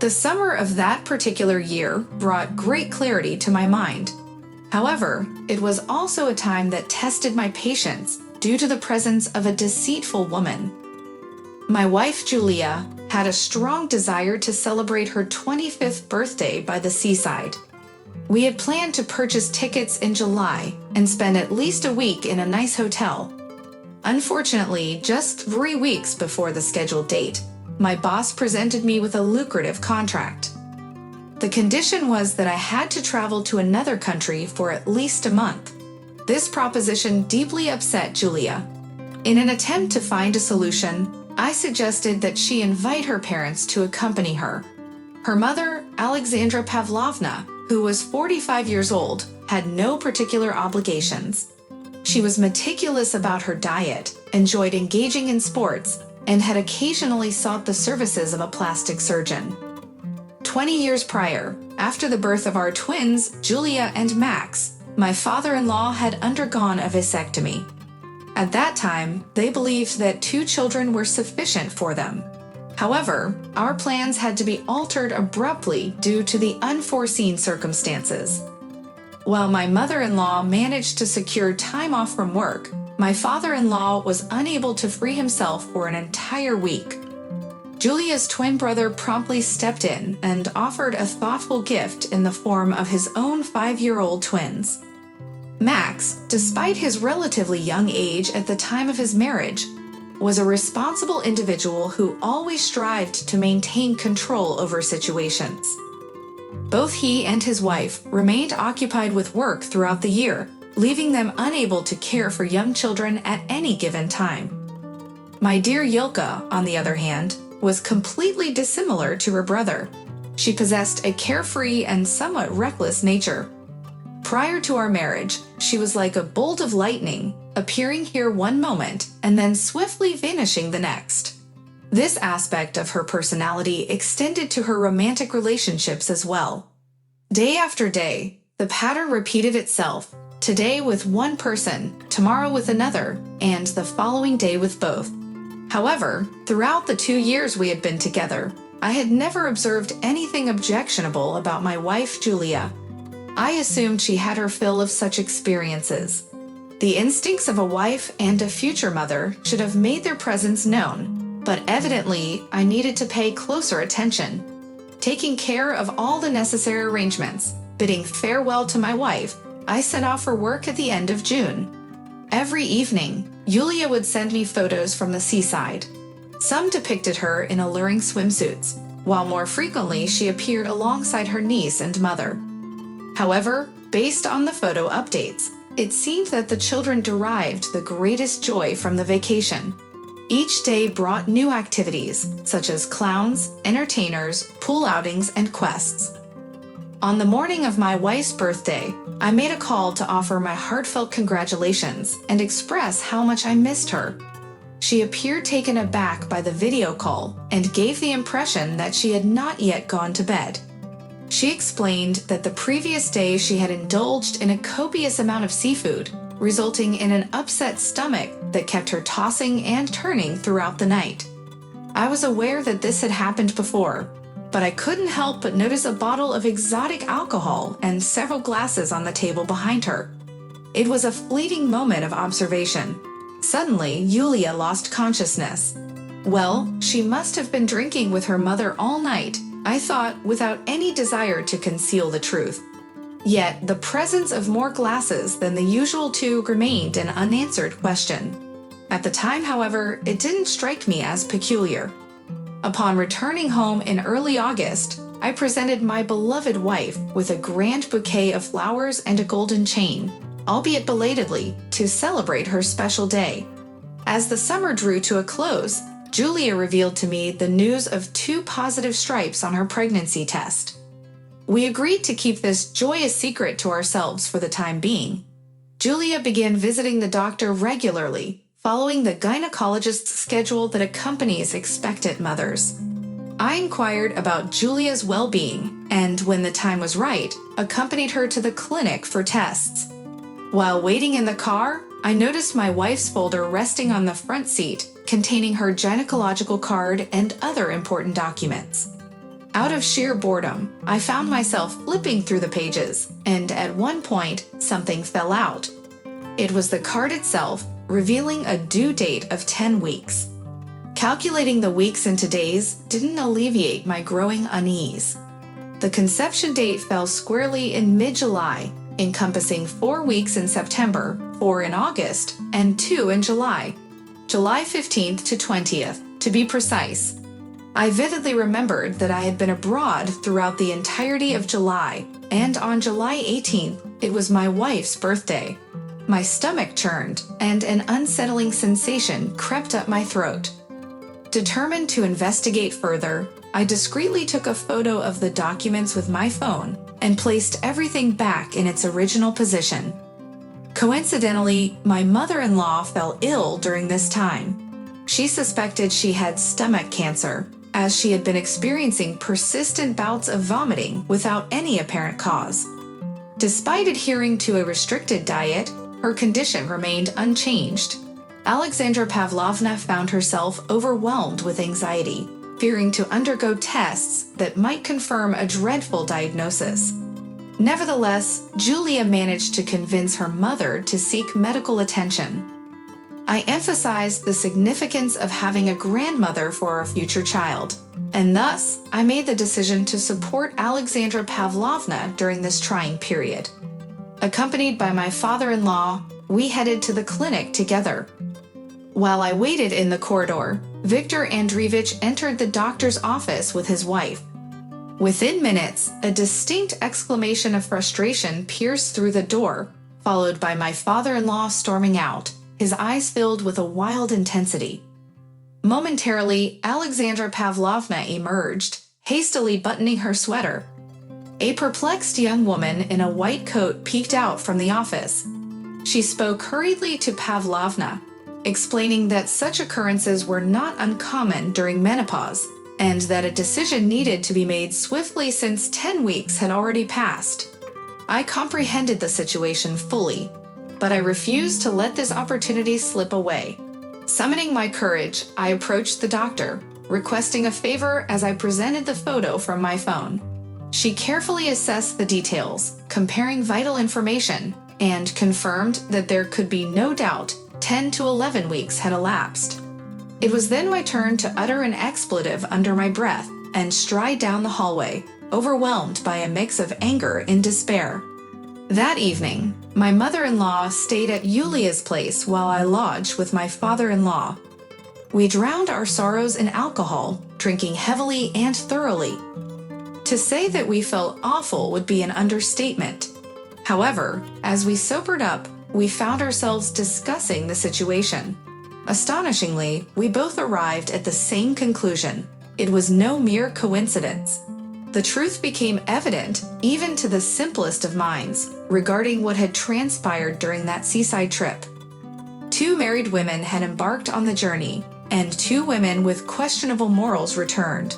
The summer of that particular year brought great clarity to my mind. However, it was also a time that tested my patience due to the presence of a deceitful woman. My wife, Julia, had a strong desire to celebrate her 25th birthday by the seaside. We had planned to purchase tickets in July and spend at least a week in a nice hotel. Unfortunately, just 3 weeks before the scheduled date, my boss presented me with a lucrative contract. The condition was that I had to travel to another country for at least a month. This proposition deeply upset Julia. In an attempt to find a solution, I suggested that she invite her parents to accompany her. Her mother, Alexandra Pavlovna, who was 45 years old, had no particular obligations. She was meticulous about her diet, enjoyed engaging in sports, and had occasionally sought the services of a plastic surgeon. 20 years prior, after the birth of our twins, Julia and Max, my father-in-law had undergone a vasectomy. At that time, they believed that 2 children were sufficient for them. However, our plans had to be altered abruptly due to the unforeseen circumstances. While my mother-in-law managed to secure time off from work, my father-in-law was unable to free himself for an entire week. Julia's twin brother promptly stepped in and offered a thoughtful gift in the form of his own 5-year-old twins. Max, despite his relatively young age at the time of his marriage, was a responsible individual who always strived to maintain control over situations. Both he and his wife remained occupied with work throughout the year, leaving them unable to care for young children at any given time. My dear Yilka, on the other hand, was completely dissimilar to her brother. She possessed a carefree and somewhat reckless nature. Prior to our marriage, she was like a bolt of lightning, appearing here one moment and then swiftly vanishing the next. This aspect of her personality extended to her romantic relationships as well. Day after day, the pattern repeated itself, today with one person, tomorrow with another, and the following day with both. However, throughout the 2 years we had been together, I had never observed anything objectionable about my wife, Julia. I assumed she had her fill of such experiences. The instincts of a wife and a future mother should have made their presence known, but evidently I needed to pay closer attention. Taking care of all the necessary arrangements, bidding farewell to my wife, I set off for work at the end of June. Every evening, Julia would send me photos from the seaside. Some depicted her in alluring swimsuits, while more frequently she appeared alongside her niece and mother. However, based on the photo updates, it seemed that the children derived the greatest joy from the vacation. Each day brought new activities, such as clowns, entertainers, pool outings, and quests. On the morning of my wife's birthday, I made a call to offer my heartfelt congratulations and express how much I missed her. She appeared taken aback by the video call and gave the impression that she had not yet gone to bed. She explained that the previous day she had indulged in a copious amount of seafood, resulting in an upset stomach that kept her tossing and turning throughout the night. I was aware that this had happened before, but I couldn't help but notice a bottle of exotic alcohol and several glasses on the table behind her. It was a fleeting moment of observation. Suddenly, Yulia lost consciousness. Well, she must have been drinking with her mother all night, I thought, without any desire to conceal the truth. Yet, the presence of more glasses than the usual 2 remained an unanswered question. At the time, however, it didn't strike me as peculiar. Upon returning home in early August, I presented my beloved wife with a grand bouquet of flowers and a golden chain, albeit belatedly, to celebrate her special day. As the summer drew to a close, Julia revealed to me the news of 2 positive stripes on her pregnancy test. We agreed to keep this joyous secret to ourselves for the time being. Julia began visiting the doctor regularly, following the gynecologist's schedule that accompanies expectant mothers. I inquired about Julia's well-being and, when the time was right, accompanied her to the clinic for tests. While waiting in the car, I noticed my wife's folder resting on the front seat, containing her gynecological card and other important documents. Out of sheer boredom, I found myself flipping through the pages, and at one point, something fell out. It was the card itself, revealing a due date of 10 weeks. Calculating the weeks into days didn't alleviate my growing unease. The conception date fell squarely in mid-July, encompassing 4 weeks in September, 4 in August, and 2 in July. July 15th to 20th, to be precise. I vividly remembered that I had been abroad throughout the entirety of July, and on July 18th, it was my wife's birthday. My stomach churned, and an unsettling sensation crept up my throat. Determined to investigate further, I discreetly took a photo of the documents with my phone and placed everything back in its original position. Coincidentally, my mother-in-law fell ill during this time. She suspected she had stomach cancer, as she had been experiencing persistent bouts of vomiting without any apparent cause. Despite adhering to a restricted diet, her condition remained unchanged. Alexandra Pavlovna found herself overwhelmed with anxiety, fearing to undergo tests that might confirm a dreadful diagnosis. Nevertheless, Julia managed to convince her mother to seek medical attention. I emphasized the significance of having a grandmother for our future child, and thus I made the decision to support Alexandra Pavlovna during this trying period. Accompanied by my father-in-law, we headed to the clinic together. While I waited in the corridor, Viktor Andreevich entered the doctor's office with his wife. Within minutes, a distinct exclamation of frustration pierced through the door, followed by my father-in-law storming out, his eyes filled with a wild intensity. Momentarily, Alexandra Pavlovna emerged, hastily buttoning her sweater. A perplexed young woman in a white coat peeked out from the office. She spoke hurriedly to Pavlovna, explaining that such occurrences were not uncommon during menopause, and that a decision needed to be made swiftly since 10 weeks had already passed. I comprehended the situation fully, but I refused to let this opportunity slip away. Summoning my courage, I approached the doctor, requesting a favor as I presented the photo from my phone. She carefully assessed the details, comparing vital information, and confirmed that there could be no doubt 10 to 11 weeks had elapsed. It was then my turn to utter an expletive under my breath and stride down the hallway, overwhelmed by a mix of anger and despair. That evening, my mother-in-law stayed at Yulia's place while I lodged with my father-in-law. We drowned our sorrows in alcohol, drinking heavily and thoroughly. To say that we felt awful would be an understatement. However, as we sobered up, we found ourselves discussing the situation. Astonishingly, we both arrived at the same conclusion. It was no mere coincidence. The truth became evident, even to the simplest of minds, regarding what had transpired during that seaside trip. 2 married women had embarked on the journey, and 2 women with questionable morals returned.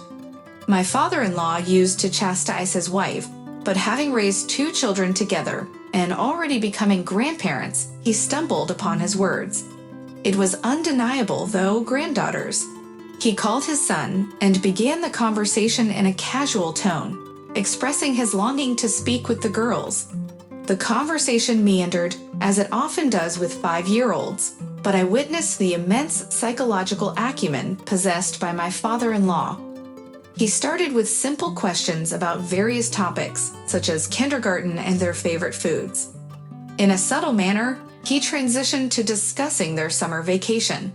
My father-in-law used to chastise his wife, but having raised 2 children together and already becoming grandparents, he stumbled upon his words. It was undeniable, though, granddaughters. He called his son and began the conversation in a casual tone, expressing his longing to speak with the girls. The conversation meandered, as it often does with 5-year-olds, but I witnessed the immense psychological acumen possessed by my father-in-law. He started with simple questions about various topics, such as kindergarten and their favorite foods. In a subtle manner, he transitioned to discussing their summer vacation.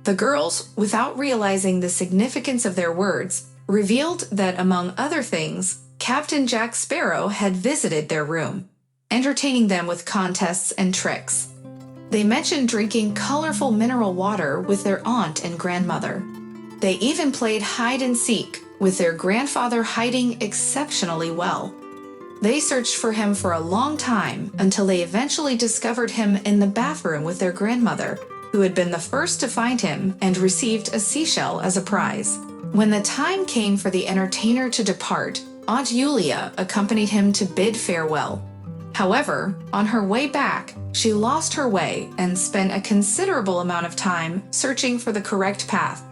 The girls, without realizing the significance of their words, revealed that, among other things, Captain Jack Sparrow had visited their room, entertaining them with contests and tricks. They mentioned drinking colorful mineral water with their aunt and grandmother. They even played hide and seek, with their grandfather hiding exceptionally well. They searched for him for a long time until they eventually discovered him in the bathroom with their grandmother, who had been the first to find him and received a seashell as a prize. When the time came for the entertainer to depart, Aunt Yulia accompanied him to bid farewell. However, on her way back, she lost her way and spent a considerable amount of time searching for the correct path.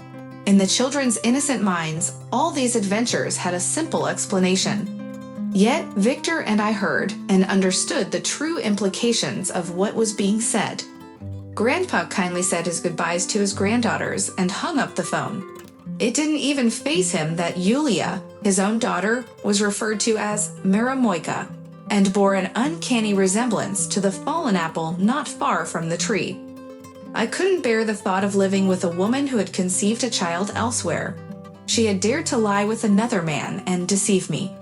In the children's innocent minds, all these adventures had a simple explanation. Yet Victor and I heard and understood the true implications of what was being said. Grandpa kindly said his goodbyes to his granddaughters and hung up the phone. It didn't even faze him that Yulia, his own daughter, was referred to as Maramoika and bore an uncanny resemblance to the fallen apple not far from the tree. I couldn't bear the thought of living with a woman who had conceived a child elsewhere. She had dared to lie with another man and deceive me.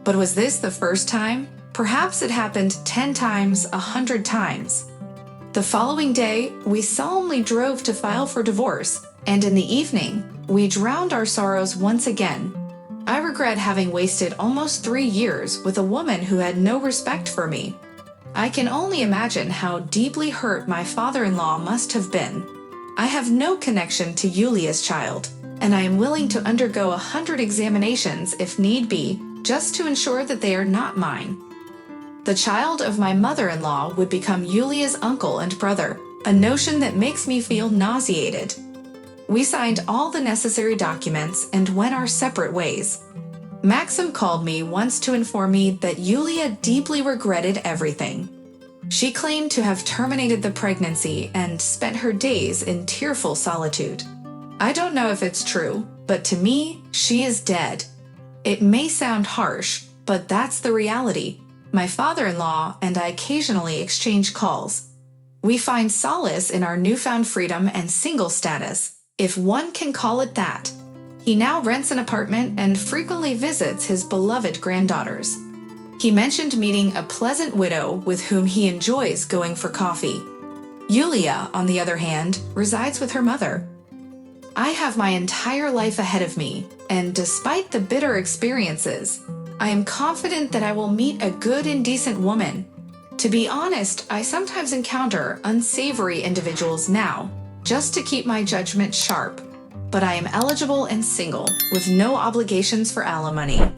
But was this the first time? Perhaps it happened 10 times, 100 times. The following day, we solemnly drove to file for divorce, and in the evening, we drowned our sorrows once again. I regret having wasted almost 3 years with a woman who had no respect for me. I can only imagine how deeply hurt my father-in-law must have been. I have no connection to Yulia's child, and I am willing to undergo 100 examinations if need be, just to ensure that they are not mine. The child of my mother-in-law would become Yulia's uncle and brother, a notion that makes me feel nauseated. We signed all the necessary documents and went our separate ways. Maxim called me once to inform me that Yulia deeply regretted everything. She claimed to have terminated the pregnancy and spent her days in tearful solitude. I don't know if it's true, but to me, she is dead. It may sound harsh, but that's the reality. My father-in-law and I occasionally exchange calls. We find solace in our newfound freedom and single status, if one can call it that. He now rents an apartment and frequently visits his beloved granddaughters. He mentioned meeting a pleasant widow with whom he enjoys going for coffee. Yulia, on the other hand, resides with her mother. I have my entire life ahead of me, and despite the bitter experiences, I am confident that I will meet a good and decent woman. To be honest, I sometimes encounter unsavory individuals now, just to keep my judgment sharp. But I am eligible and single, with no obligations for alimony.